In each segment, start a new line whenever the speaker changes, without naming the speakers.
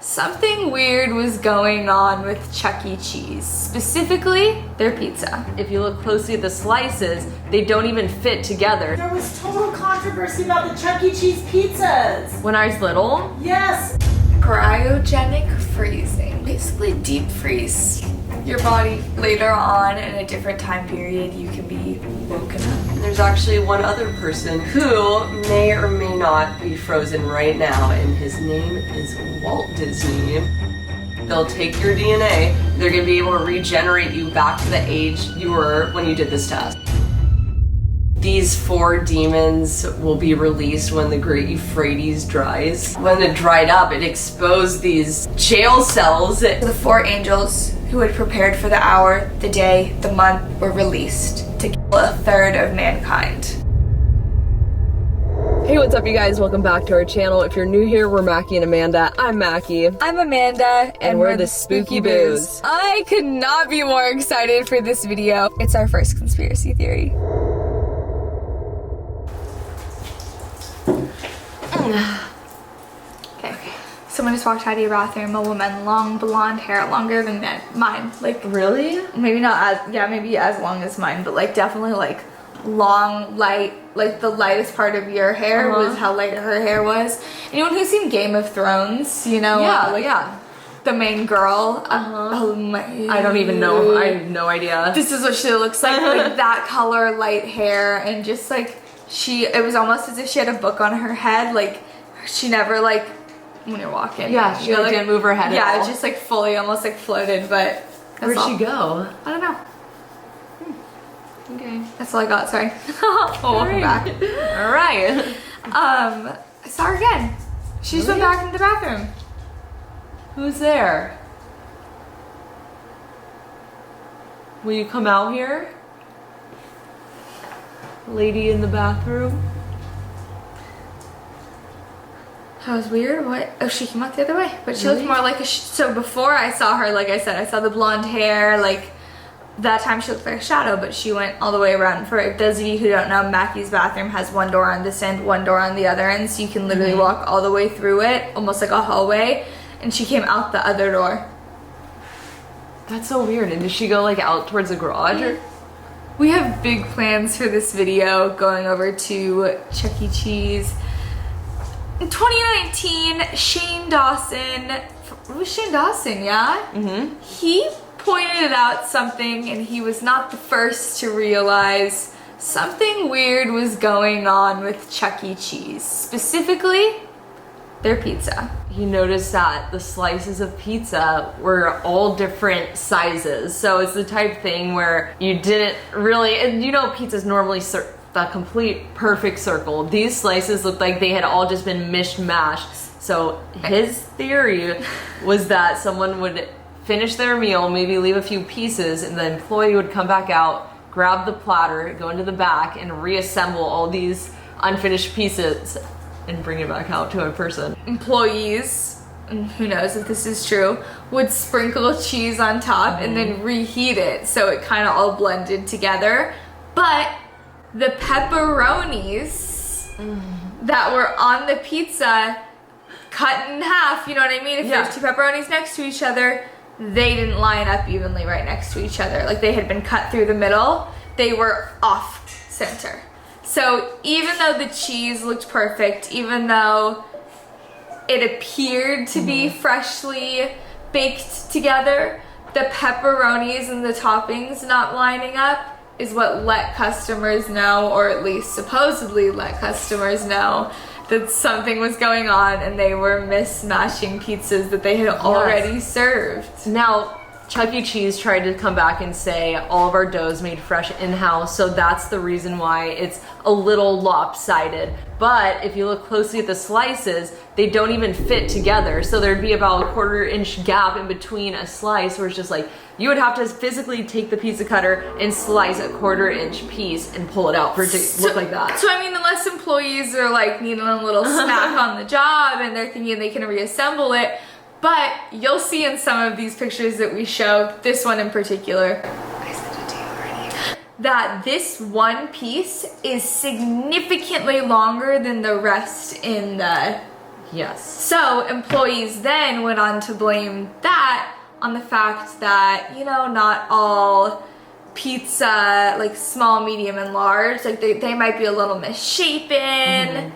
Something weird was going on with Chuck E. Cheese, specifically their pizza.
If you look closely at the slices, they don't even fit together.
There was total controversy about the Chuck E. Cheese pizzas.
When I was little,
Yes.
Cryogenic freezing. Basically deep freeze your body. Later on in a different time period, you can be woken up.
there's actually one other person who may or may not be frozen right now, and his name is Walt Disney. They'll take your DNA, they're gonna be able to regenerate you back to the age you were when you did this test. These 4 demons will be released when the great Euphrates dries. When it dried up, it exposed these jail cells.
The 4 angels who had prepared for the hour, the day, the month were released to kill 1/3 of mankind.
Hey, what's up you guys? Welcome back to our channel. If you're new here, we're Mackie and Amanda. I'm Mackie.
I'm Amanda,
and we're the Spooky Boos.
I could not be more excited for this video. It's our first conspiracy theory. Okay. Someone just walked out of your bathroom, a woman, long blonde hair, longer than mine. Like,
Really?
maybe not as, yeah, maybe as long as mine, but like definitely like long, light, like the lightest part of your hair was how light her hair was. Anyone who's seen Game of Thrones, you know, the main girl. Oh my.
I don't even know. I have no idea.
This is what she looks like, like that color, light hair, and just like it was almost as if she had a book on her head. Like she never like when you're walking.
Yeah, she like, didn't move her head at all.
Yeah, it just like fully, almost like floated. But
where'd she go?
I don't know.
Okay,
that's all I got. Sorry. Welcome back.
All right.
I saw her again. She just went back into the bathroom.
Who's there? Will you come out here? Lady in the bathroom.
That was weird. What? Oh, she came out the other way. But she looked more like a... So before I saw her, like I said, I saw the blonde hair. Like, that time she looked like a shadow, but she went all the way around. For those of you who don't know, Mackie's bathroom has one door on this end, one door on the other end. So you can literally walk all the way through it, almost like a hallway. And she came out the other door.
That's so weird. And did she go like out towards the garage? Or?
We have big plans for this video, going over to Chuck E. Cheese. In 2019, Shane Dawson, it was Shane Dawson, yeah? Mm-hmm. He pointed out something, and he was not the first to realize something weird was going on with Chuck E. Cheese, specifically their pizza.
He noticed that the slices of pizza were all different sizes. So it's the type thing where you didn't really, and you know pizza's normally the complete perfect circle. These slices looked like they had all just been mishmashed. So his theory was that someone would finish their meal, maybe leave a few pieces, and the employee would come back out, grab the platter, go into the back, and reassemble all these unfinished pieces and bring it back out to a person.
Employees, and who knows if this is true, would sprinkle cheese on top and then reheat it so it kind of all blended together. But the pepperonis that were on the pizza cut in half, you know what I mean? If there's 2 pepperonis next to each other, they didn't line up evenly right next to each other. Like they had been cut through the middle, they were off center. So even though the cheese looked perfect, even though it appeared to be freshly baked together, the pepperonis and the toppings not lining up is what let customers know, or at least supposedly let customers know, that something was going on and they were mismatching pizzas that they had already served.
Now, Chuck E. Cheese tried to come back and say all of our dough is made fresh in-house, so that's the reason why it's a little lopsided. But if you look closely at the slices, they don't even fit together. So there'd be about a 1/4 inch gap in between a slice where it's just like, you would have to physically take the pizza cutter and slice a 1/4 inch piece and pull it out for it to look like that.
So I mean, unless employees are like needing a little snack on the job and they're thinking they can reassemble it, but you'll see in some of these pictures that we show, this one in particular, I sent it to you already, that this one piece is significantly longer than the rest in the
Yes.
So employees then went on to blame that on the fact that, you know, not all pizza, like small, medium, and large, like they might be a little misshapen.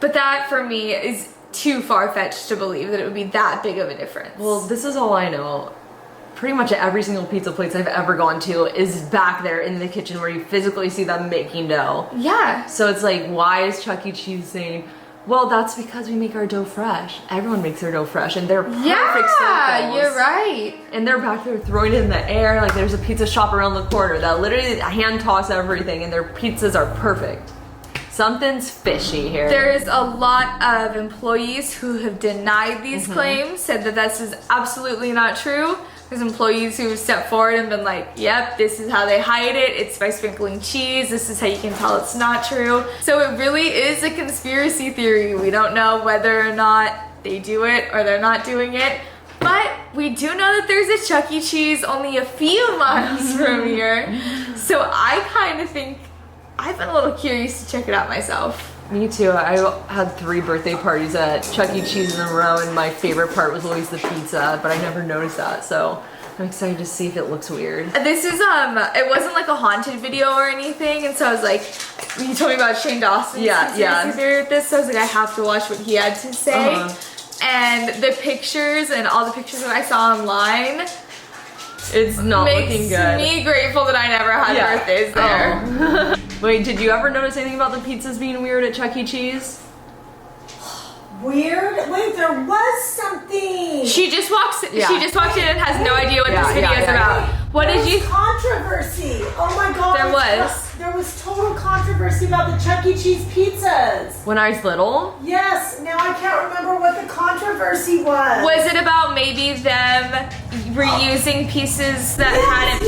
But that for me is too far-fetched to believe that it would be that big of a difference.
Well, this is all I know. Pretty much every single pizza place I've ever gone to is back there in the kitchen where you physically see them making dough.
Yeah.
So it's like, why is Chuck E. Cheese saying, well, that's because we make our dough fresh. Everyone makes their dough fresh, and they're perfect
Yeah,
circles.
you're right.
And they're back there throwing it in the air. Like there's a pizza shop around the corner that literally hand toss everything, and their pizzas are perfect. Something's fishy here.
There's a lot of employees who have denied these claims, said that this is absolutely not true. There's employees who have stepped forward and been like, yep, this is how they hide it. It's by sprinkling cheese. This is how you can tell it's not true. So it really is a conspiracy theory. We don't know whether or not they do it or they're not doing it. But we do know that there's a Chuck E. Cheese only a few miles from here. So I kind of think, I've been a little curious to check it out myself.
Me too. I had 3 birthday parties at Chuck E. Cheese in a row, and my favorite part was always the pizza, but I never noticed that, so I'm excited to see if it looks weird.
This is, it wasn't like a haunted video or anything, and so I was like, he told me about Shane Dawson's conspiracy theory with this, so I was like, I have to watch what he had to say. And the pictures and all the pictures that I saw online,
it's not looking good.
Makes me grateful that I never had birthdays there.
Wait, did you ever notice anything about the pizzas being weird at Chuck E. Cheese?
Weird? Wait, there was something.
She just walks in and has no idea what this video is about. What did you?
Controversy. Oh my god. There was total controversy about the Chuck E. Cheese pizzas.
When I was little?
Yes. Now I can't remember what the controversy was.
Was it about maybe them reusing pieces that hadn't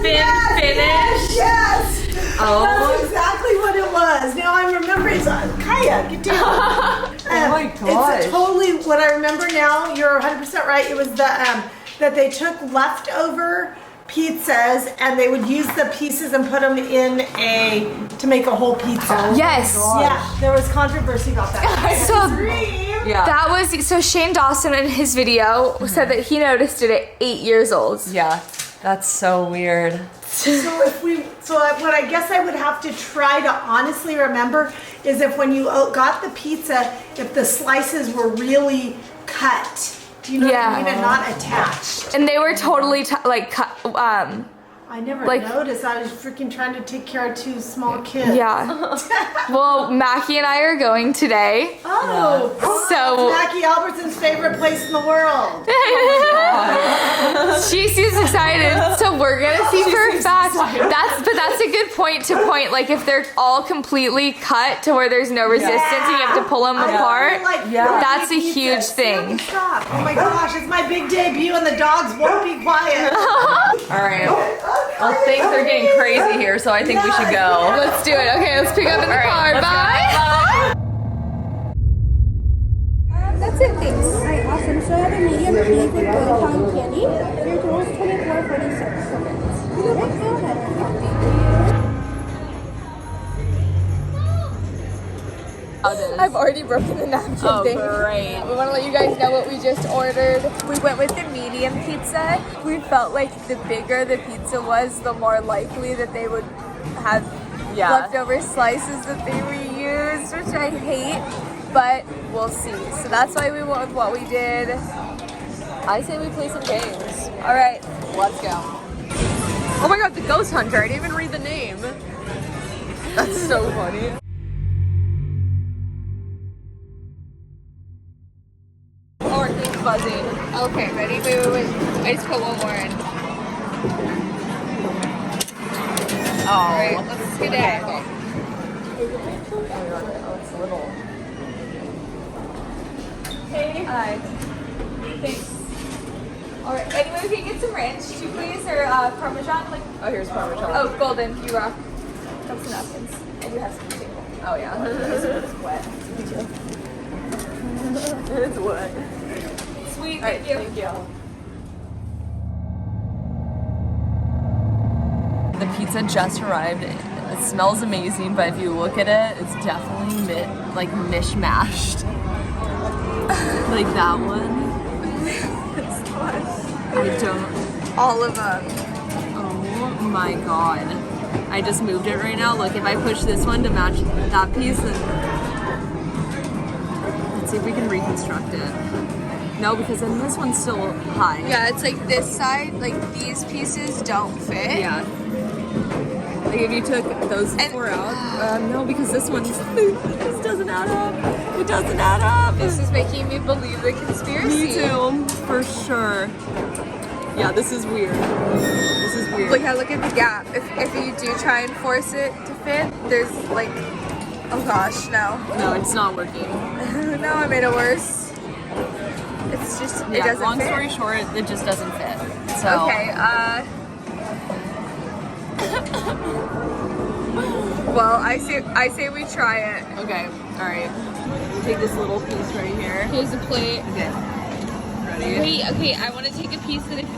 been finished?
Yes. That's exactly what it was. Now I'm remembering. Kaya, get down.
Oh my gosh.
It's totally what I remember now. You're 100% right. It was the that they took leftover pizzas and they would use the pieces and put them in to make a whole pizza.
Yes.
Yeah, there was controversy about that.
That was, so Shane Dawson in his video said that he noticed it at 8 years old.
Yeah, that's so weird.
So what I guess I would have to try to honestly remember is if when you got the pizza, if the slices were really cut. Do you know what I mean? And not attached.
And they were totally cut.
I never noticed. I was freaking trying to take care of 2 small kids.
Yeah. Well, Mackie and I are going today.
Oh.
So
Mackie Albertson's favorite place in the world.
She seems excited. So we're gonna see for a fact. That's a good point to point. Like if they're all completely cut to where there's no resistance and you have to pull them apart. That's a huge thing.
Stop. Oh my gosh, it's my big debut and the dogs won't be quiet.
All right. Well, things are getting crazy here, so I think we should go.
Let's do it. Okay, let's pick up in the car. Bye.
That's it, thanks. All right, awesome. So I have a medium cheese with pound candy. Your total is $24.46. Go ahead.
I've already broken the napkin thing.
Great.
We want to let you guys know what we just ordered. We went with the medium pizza. We felt like the bigger the pizza was, the more likely that they would have leftover slices that they reused, which I hate, but we'll see. So that's why we went with what we did.
I say we play some games.
All right.
Let's go. Oh my god, the ghost hunter. I didn't even read the name. That's so funny.
Oh, our thing's buzzing. Okay, ready? Wait. I just put one more in. All right, let's get it.
Oh, it's little.
Hey. Hi. Thanks. All right. Anyway, we can get some ranch too, please, or Parmesan.
Oh, here's Parmesan.
Oh, golden. You rock. Got some napkins. I do have some table.
Oh, yeah.
It's wet. Me too.
It's wet.
Sweet.
All right,
Thank you.
Thank you. The pizza just arrived. It smells amazing, but if you look at it, it's definitely mishmashed. Like that one. I don't.
All of them.
Oh my god. I just moved it right now. Look, if I push this one to match that piece, then let's see if we can reconstruct it. No, because then this one's still high.
Yeah, it's like this side, like these pieces don't fit.
Yeah. Like if you took those four out, no, because this this doesn't add up. It doesn't add up.
This is making me believe the conspiracy.
Me too, for sure. Yeah, this is weird. This is weird.
Look at the gap. If you do try and force it to fit, there's like, oh gosh, no.
No, it's not working.
No, I made it worse. It's just, it doesn't
long
fit.
story short, it just doesn't fit. So.
Okay, well, I say we try it.
Okay, alright. Take this little piece right here.
Here's a plate.
Okay. Ready?
Wait, okay, I want to take a piece that no,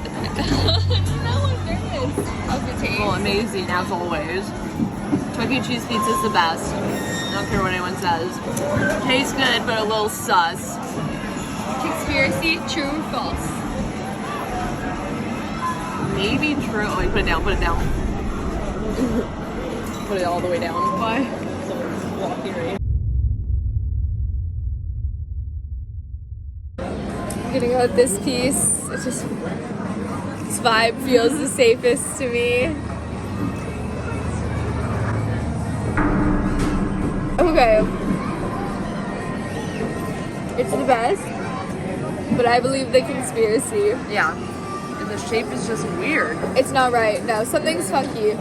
I'm nervous. Of the taste.
Well, amazing as always. Chuck E. Cheese pizza is the best. I don't care what anyone says. Tastes good, but a little sus.
Conspiracy, true or false?
Maybe true. Oh, wait, put it down, put it down. Put it all the way down. Why? Someone's walking right here.
I'm gonna go with this piece. It's just, this vibe feels the safest to me. Okay. It's the best, but I believe the conspiracy.
Yeah. And the shape is just weird.
It's not right. No, something's funky.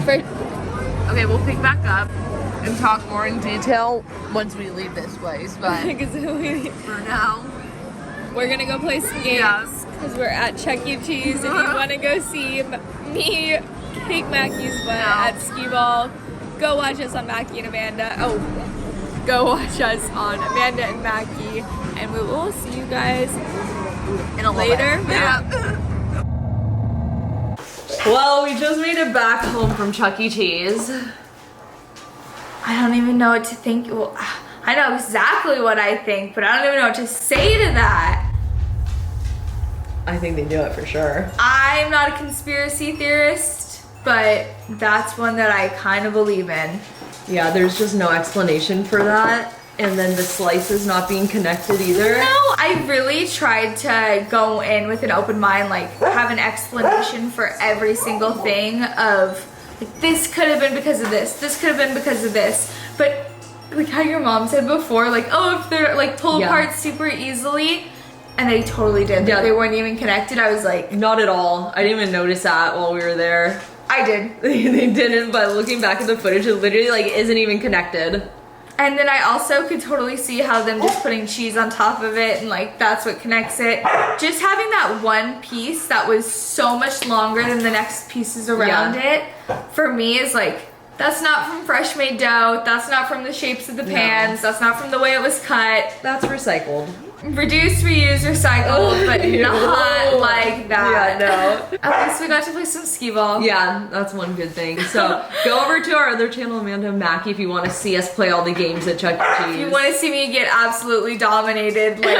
Okay, we'll pick back up and talk more in detail once we leave this place, but for now,
We're gonna go play some games because we're at Chuck E. Cheese. If you want to go see me kick Mackie's butt at skee ball, go watch us on Mackie and Amanda. Oh, go watch us on Amanda and Mackie, and we will see you guys
in a
later.
Yeah. Well, we just made it back home from Chuck E. Cheese.
I don't even know what to think. Well, I know exactly what I think, but I don't even know what to say to that.
I think they do it for sure.
I'm not a conspiracy theorist, but that's one that I kind of believe in.
Yeah, there's just no explanation for that. And then the slices not being connected either.
No, I really tried to go in with an open mind, like have an explanation for every single thing of like, this could have been because of this could have been because of this. But like how your mom said before, like, oh, if they're like pulled apart super easily, and they totally did.
Yeah.
They weren't even connected. I was like,
not at all. I didn't even notice that while we were there.
I did.
They didn't, but looking back at the footage, it literally like isn't even connected.
And then I also could totally see how them just putting cheese on top of it and like that's what connects it. Just having that one piece that was so much longer than the next pieces around it, for me is like, that's not from fresh made dough, that's not from the shapes of the pans, that's not from the way it was cut.
That's recycled.
Reduce, reuse, recycle, but not like that.
Yeah, no.
At least we got to play some skee ball.
Yeah, that's one good thing. So go over to our other channel, Amanda and Mackie, if you want to see us play all the games at Chuck E. Cheese.
If you want to see me get absolutely dominated, like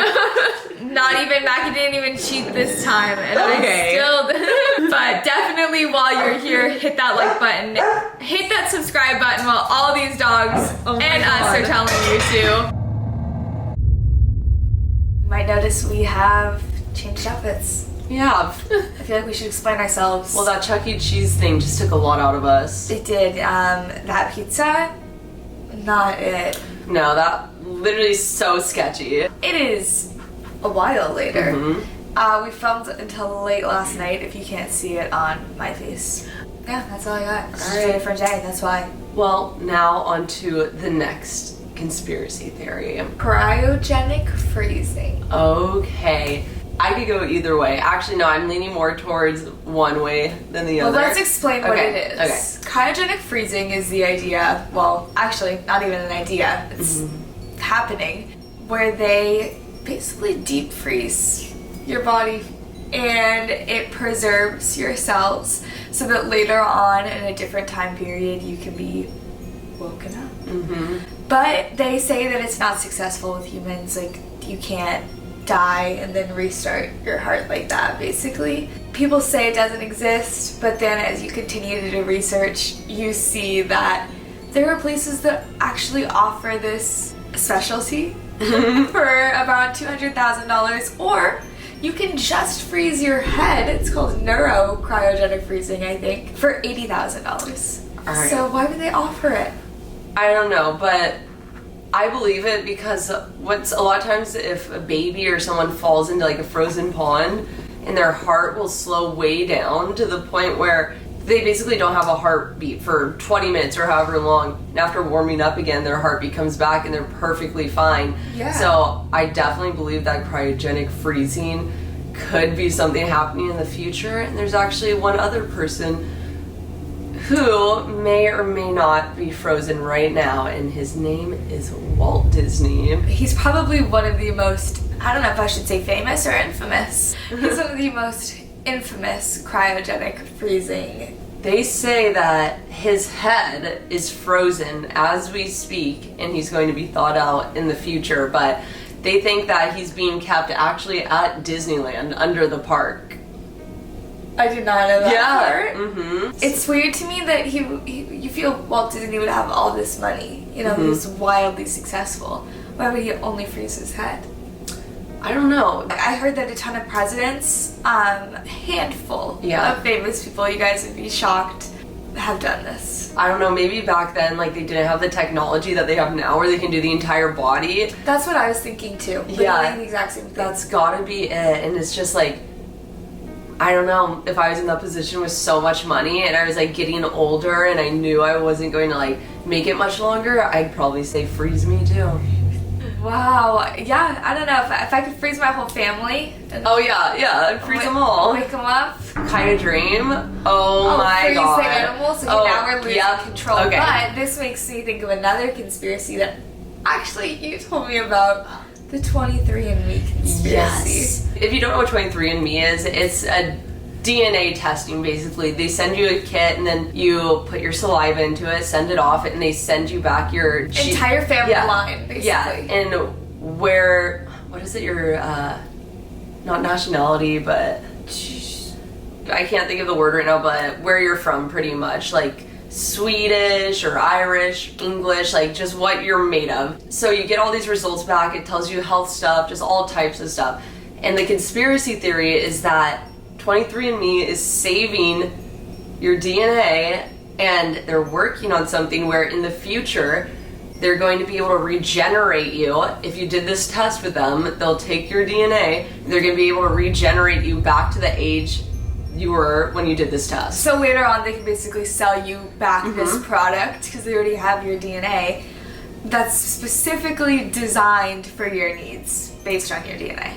not even Mackie didn't even cheat this time, and I still. But definitely while you're here, hit that like button, hit that subscribe button while all these dogs and us are telling you to. You might notice we have changed outfits.
Yeah.
I feel like we should explain ourselves.
Well, that Chuck E. Cheese thing just took a lot out of us.
It did. That pizza, not it.
No, that literally is so sketchy.
It is a while later. We filmed until late last night, if you can't see it on my face. Yeah, that's all I got. It's just a different day, that's why.
Well, now on to the next conspiracy theory.
Cryogenic freezing.
Okay. I could go either way. Actually, no, I'm leaning more towards one way than the other.
Well, let's explain what it is.
Okay.
Cryogenic freezing is the idea, well, actually, not even an idea, it's happening, where they basically deep freeze your body and it preserves your cells so that later on in a different time period you can be woken up. But they say that it's not successful with humans. Like, you can't die and then restart your heart like that, basically. People say it doesn't exist, but then as you continue to do research, you see that there are places that actually offer this specialty for about $200,000, or you can just freeze your head. It's called cryogenic freezing, I think, for $80,000.
Right.
So why would they offer it?
I don't know, but I believe it because what's a lot of times if a baby or someone falls into like a frozen pond and their heart will slow way down to the point where they basically don't have a heartbeat for 20 minutes or however long, and after warming up again their heartbeat comes back and they're perfectly fine.
Yeah.
So I definitely believe that cryogenic freezing could be something happening in the future, and there's actually one other person who may or may not be frozen right now, and his name is Walt Disney.
He's probably one of the most, I don't know if I should say famous or infamous. He's one of the most infamous cryogenic freezing.
They say that his head is frozen as we speak, and he's going to be thawed out in the future, but they think that he's being kept actually at Disneyland under the park.
I did not know that part.
Mm-hmm.
It's weird to me that you feel Walt Disney would have all this money. You know, he was wildly successful. Why would he only freeze his head?
I don't know.
I heard that a ton of presidents, a handful of famous people, you guys would be shocked, have done this.
I don't know, maybe back then like they didn't have the technology that they have now where they can do the entire body.
That's what I was thinking too.
Yeah.
The exact same thing.
That's gotta be it. And it's just like, I don't know, if I was in that position with so much money and I was like getting older and I knew I wasn't going to like make it much longer, I'd probably say freeze me too.
Wow. Yeah, I don't know. If I could freeze my whole family. And
I'd freeze them all.
Wake them up.
Kind of dream. Oh my
freeze
god.
the animals. So now we're losing control.
Okay.
But this makes me think of another conspiracy that actually you told me about. The 23andMe conspiracy.
Yes. If you don't know what 23andMe is, it's a DNA testing basically. They send you a kit and then you put your saliva into it, send it off, and they send you back your
entire family line, basically.
Yeah, and what is it, your, not nationality, but I can't think of the word right now, but where you're from pretty much, like Swedish or Irish, English, like just what you're made of. So you get all these results back, it tells you health stuff, just all types of stuff. And the conspiracy theory is that 23andMe is saving your DNA and they're working on something where in the future they're going to be able to regenerate you. If you did this test with them, they'll take your DNA, they're going to be able to regenerate you back to the age you were when you did this test.
So later on they can basically sell you back this product because they already have your DNA that's specifically designed for your needs based on your DNA,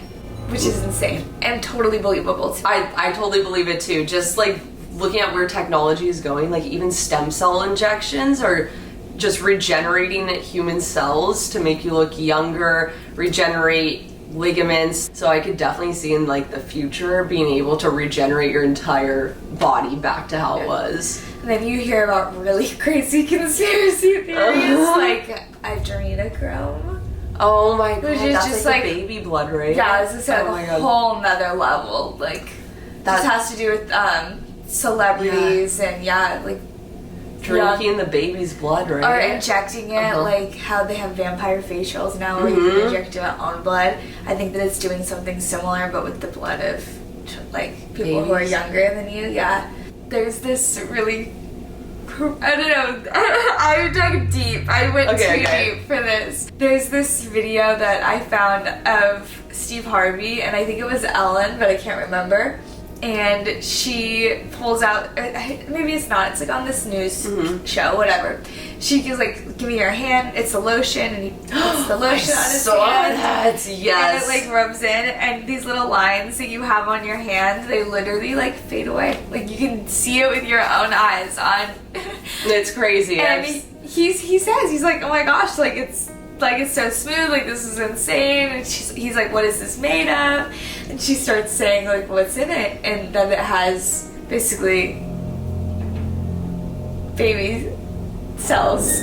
which is insane and totally believable too.
I totally believe it too. Just like looking at where technology is going, like even stem cell injections are just regenerating human cells to make you look younger, regenerate ligaments. So I could definitely see in like the future being able to regenerate your entire body back to how it was.
And then you hear about really crazy conspiracy theories like adrenochrome.
Oh my god,
which is
that's
just
like
like
the baby blood, right?
Yeah, this is
oh
like a whole nother level. Like that has to do with celebrities and like
drinking the baby's blood, right?
Or injecting it, like how they have vampire facials now where you can inject your own blood. I think that it's doing something similar but with the blood of like people who are younger than you. Yeah. There's this really, I don't know, I dug deep. I went too deep for this. There's this video that I found of Steve Harvey, and I think it was Ellen, but I can't remember. And she pulls out, maybe it's not, it's like on this news show, whatever. She goes like, give me your hand, it's a lotion, and he puts the lotion on his hand.
Yes.
And it like rubs in, and these little lines that you have on your hand, they literally like fade away. Like you can see it with your own eyes on.
It's crazy.
And he says, he's like, oh my gosh, like it's so smooth, like this is insane. And he's like, what is this made of? And she starts saying like what's in it, and then it has basically baby cells.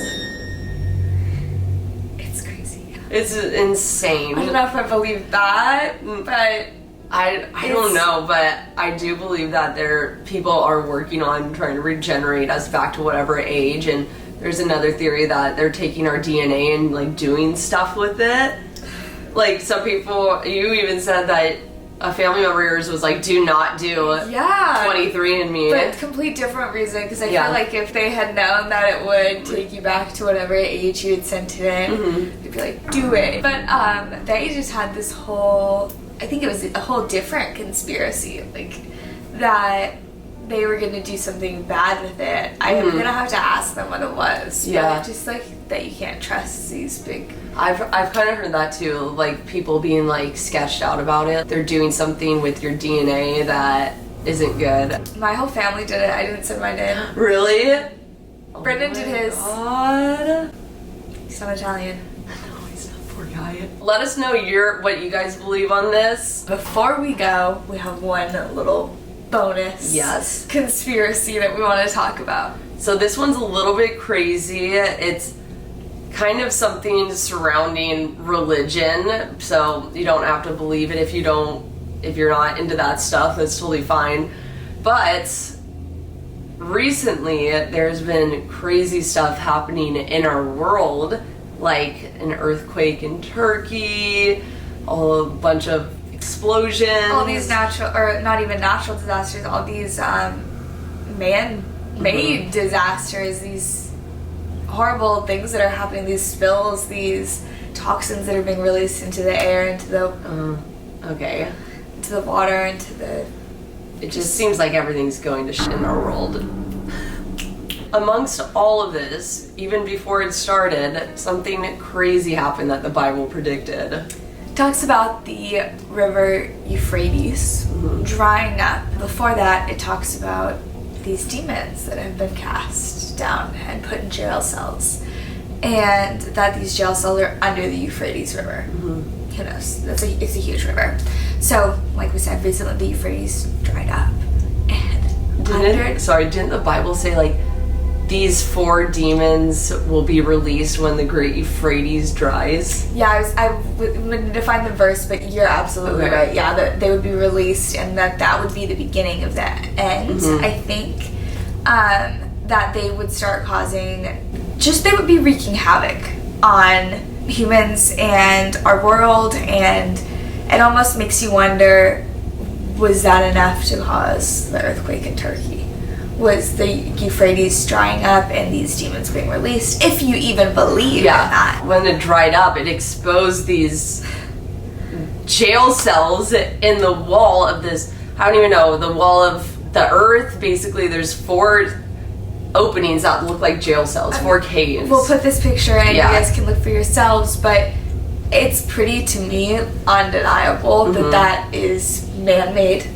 It's insane.
I don't know if I believe that, but
I don't know, but I do believe that people are working on trying to regenerate us back to whatever age, and there's another theory that they're taking our DNA and like doing stuff with it. Like some people, you even said that a family member of yours was like, do not do 23andMe.
But complete different reason, because I feel like if they had known that it would take you back to whatever age you had sent it in, they'd be like, do it. But they just had this whole, I think it was a whole different conspiracy, like that they were gonna do something bad with it. I'm gonna have to ask them what it was.
Yeah.
But just like that you can't trust these big.
I've kind of heard that too, like people being like sketched out about it. They're doing something with your DNA that isn't good.
My whole family did it. I didn't send mine in.
Really?
Brendan did his.
God.
He's not Italian.
No, he's not. Poor guy. Let us know what you guys believe on this.
Before we go, we have one little bonus conspiracy that we want to talk about.
So this one's a little bit crazy. It's kind of something surrounding religion, so you don't have to believe it if you're not into that stuff. That's totally fine. But recently there's been crazy stuff happening in our world, like an earthquake in Turkey, a bunch of explosions,
all these natural, or not even natural disasters, all these man-made disasters, these horrible things that are happening, these spills, these toxins that are being released into the air, into the into the water, into the.
It just seems like everything's going to shit in our world. Amongst all of this, even before it started, something crazy happened that the Bible predicted.
It talks about the river Euphrates drying up. Before that, it talks about these demons that have been cast down and put in jail cells, and that these jail cells are under the Euphrates River. Who knows? It's a huge river. So, like we said, recently the Euphrates dried up, and
didn't the Bible say like these 4 demons will be released when the great Euphrates dries?
Yeah, I wouldn't define the verse, but you're absolutely right. Yeah, that they would be released, and that would be the beginning of the end. I think that they would start causing, they would be wreaking havoc on humans and our world, and it almost makes you wonder, was that enough to cause the earthquake in Turkey? Was the Euphrates drying up and these demons being released, if you even believe in that?
When it dried up, it exposed these jail cells in the wall of this, I don't even know, the wall of the earth. Basically, there's 4 openings that look like jail cells, 4 caves.
We'll put this picture in, you guys can look for yourselves, but it's pretty, to me, undeniable that is man-made.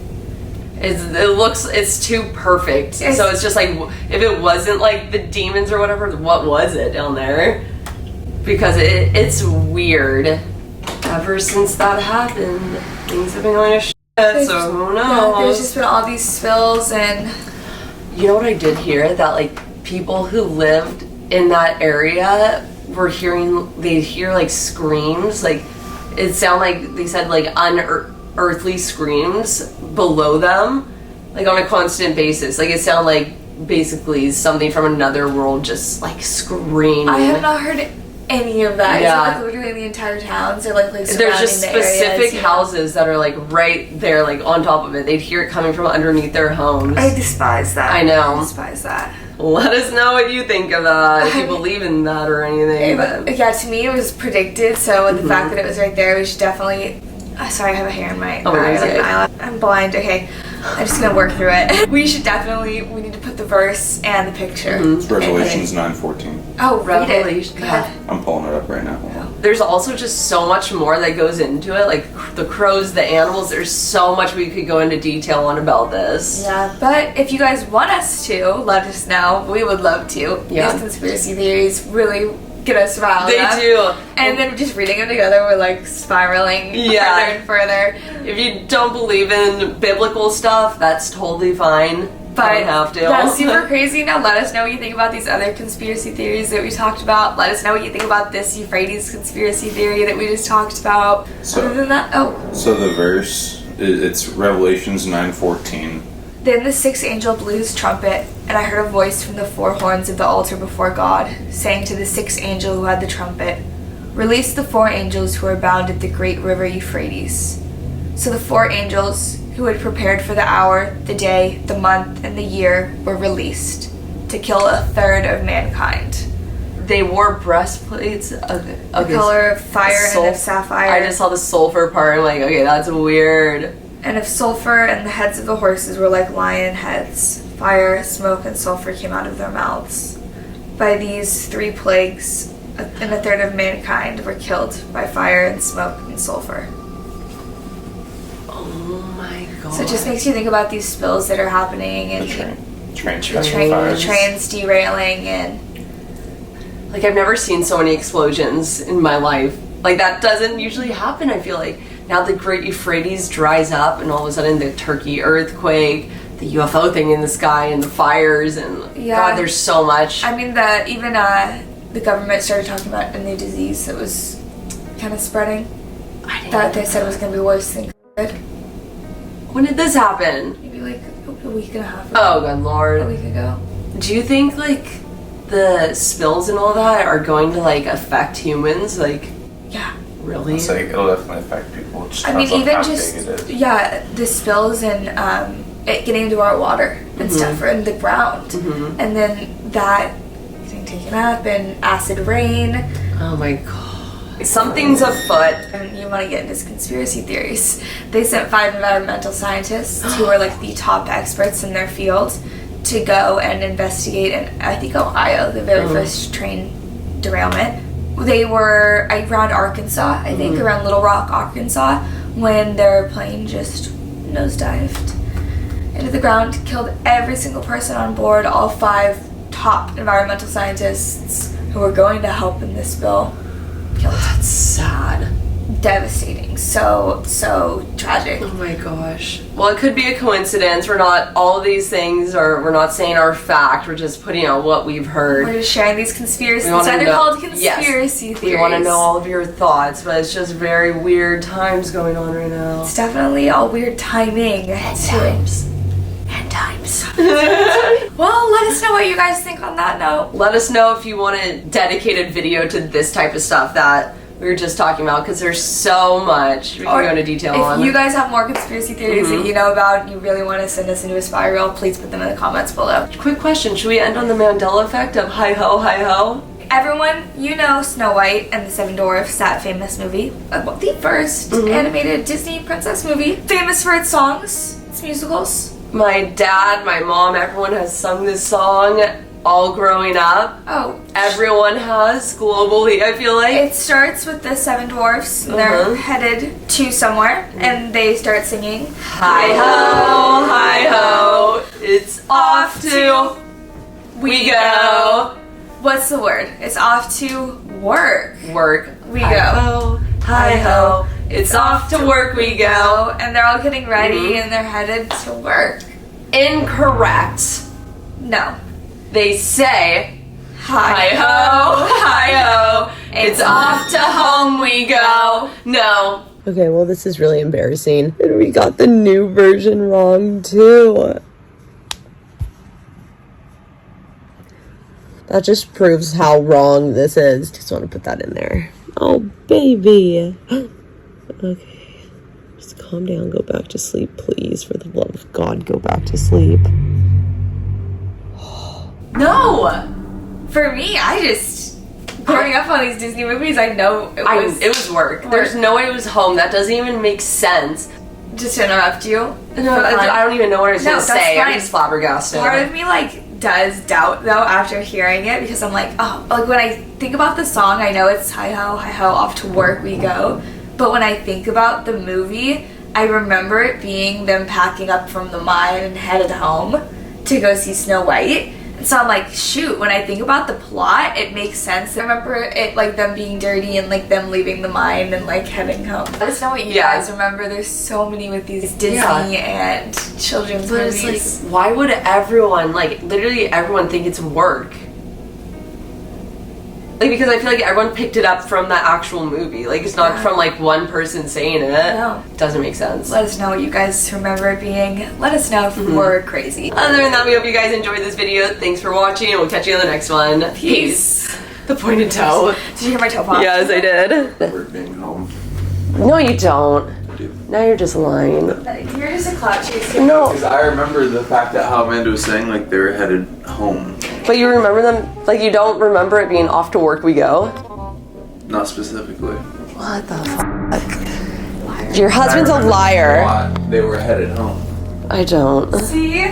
It's
too perfect. So it's just like, if it wasn't like the demons or whatever, what was it down there? Because it's weird. Ever since that happened, things have been going to shit, so who knows?
Yeah, there's just been all these spills, and
you know what I did hear? That like people who lived in that area they'd hear like screams, like it sounded like they said like unearthly screams below them, like on a constant basis. Like it sounded like basically something from another world just like screaming.
I have not heard any of that.
Yeah.
Like literally the entire towns are like surrounding
There's just specific
areas,
houses that are like right there, like on top of it. They'd hear it coming from underneath their homes.
I despise that.
I know.
I despise that.
Let us know what you think of that, if you believe in that or anything.
Yeah, to me it was predicted, so the fact that it was right there, we should definitely... sorry, I have a hair in my eye. I'm blind. Okay, I'm just gonna work through it. We need to put the verse and the picture.
It's Revelations 9:14.
Oh,
Revelation.
Yeah.
I'm pulling it up right now.
There's also just so much more that goes into it, like the crows, the animals. There's so much we could go into detail on about this.
Yeah, but if you guys want us to, let us know. We would love to.
Yeah.
These conspiracy theories really get us riled up.
They do.
And then just reading them together, we're like spiraling further and further.
If you don't believe in biblical stuff, that's totally fine.
But
don't have to.
that's super crazy. Now let us know what you think about these other conspiracy theories that we talked about. Let us know what you think about this Euphrates conspiracy theory that we just talked about.
So-
Other than that,
So the verse, it's Revelations 9:14.
Then the sixth angel blew his trumpet, and I heard a voice from the four horns of the altar before God, saying to the sixth angel who had the trumpet, "Release the four angels who are bound at the great river Euphrates." So the four angels who had prepared for the hour, the day, the month, and the year were released to kill a third of mankind.
They wore breastplates of
The color of fire and of sapphire.
I just saw the sulfur part. I'm like, okay, that's weird.
And of sulfur, and the heads of the horses were like lion heads. Fire, smoke, and sulfur came out of their mouths. By these three plagues, and a third of mankind were killed by fire and smoke and sulfur.
Oh my god.
So it just makes you think about these spills that are happening and
Train
trains derailing and
Like, I've never seen so many explosions in my life. Like, that doesn't usually happen, I feel like. Now the Great Euphrates dries up, and all of a sudden the Turkey earthquake, the UFO thing in the sky, and the fires, and God, there's so much.
I mean, the government started talking about a new disease that was kind of spreading. That they said was going to be worse than COVID.
When did this happen?
Maybe like a week and a half ago.
Oh, good lord.
A week ago.
Do you think, like, the spills and all that are going to, like, affect humans? Like,
Yeah.
really?
It's like, it'll definitely affect people. It just
I mean,
depends on
even
how
just,
big it is.
yeah, the spills and it getting into our water and stuff, or in the ground. And then that getting taken up and acid rain.
Oh my god. Something's afoot.
And you want to get into conspiracy theories. They sent 5 environmental scientists who are like the top experts in their field to go and investigate in, I think, Ohio, the very first train derailment. They were around Arkansas, I think, around Little Rock, Arkansas, when their plane just nosedived into the ground, killed every single person on board, all 5 top environmental scientists who were going to help in this spill. Killed.
That's sad.
Devastating. So tragic.
Oh my gosh. Well, it could be a coincidence. We're not, all of these things are, we're not saying our fact. We're just putting out what we've heard.
We're just sharing these conspiracies.
We
That's
wanna
why they're
know-
called conspiracy
yes.
theories.
We want to know all of your thoughts, but it's just very weird times going on right now.
It's definitely all weird timing.
And times.
Well, let us know what you guys think on that note.
Let us know if you want a dedicated video to this type of stuff that we were just talking about, because there's so much we can go into detail on.
If you guys have more conspiracy theories that you know about and you really want to send us into a spiral, please put them in the comments below.
Quick question, should we end on the Mandela effect of hi ho, hi ho?
Everyone, you know Snow White and the Seven Dwarfs, that famous movie. The first animated Disney princess movie. Famous for its songs, its musicals.
My dad, my mom, everyone has sung this song all growing up.
Oh,
Everyone has globally, I feel like.
it starts with the Seven Dwarfs, and they're headed to somewhere, and they start singing
Hi ho, it's off to we go.
What's the word? It's off to work.
Work.
We
Hi
go.
ho, hi ho, it's off to work we go.
And they're all getting ready and they're headed to work.
Incorrect.
No.
They say
Hi
hi ho, it's off to home we go. No. Okay, well, this is really embarrassing. And we got the new version wrong too. That just proves how wrong this is. Just want to put that in there. Oh, baby. Okay. Just calm down. Go back to sleep, please. For the love of God, go back to sleep.
No! For me, I just, growing up on these Disney movies, I know it was
work. There's no way it was home. That doesn't even make sense.
Just to interrupt you.
No, I don't even know what I was
No,
going to
that's
say. I'm
fine.
just flabbergasted.
Part of me, does doubt, though, after hearing it, because I'm like, oh, when I think about the song, I know it's hi ho, off to work we go. But when I think about the movie, I remember it being them packing up from the mine and headed home to go see Snow White. So I'm like, shoot, when I think about the plot, it makes sense. I remember it like them being dirty and like them leaving the mine and like heading home. Let us know what you guys remember. There's so many with these Disney and children's
But
movies.
it's like, why would everyone, like, literally everyone think it's work? Like, because I feel like everyone picked it up from the actual movie. Like, it's not from, like, one person saying it.
No.
Doesn't make sense.
Let us know what you guys remember it being. Let us know if we're crazy.
Other than that, we hope you guys enjoyed this video. Thanks for watching, and we'll catch you on the next one. Peace. The pointed toe.
Did you hear my toe pop?
Yes, I did.
We're being home.
No, you don't.
I do.
Now you're just lying.
You're just a clout chaser.
No.
Because I remember the fact that how Amanda was saying like they were headed home.
But you remember them, like, you don't remember it being off to work we go?
Not specifically.
What the fuck? Your husband's a liar.
They were headed home.
I don't.
See?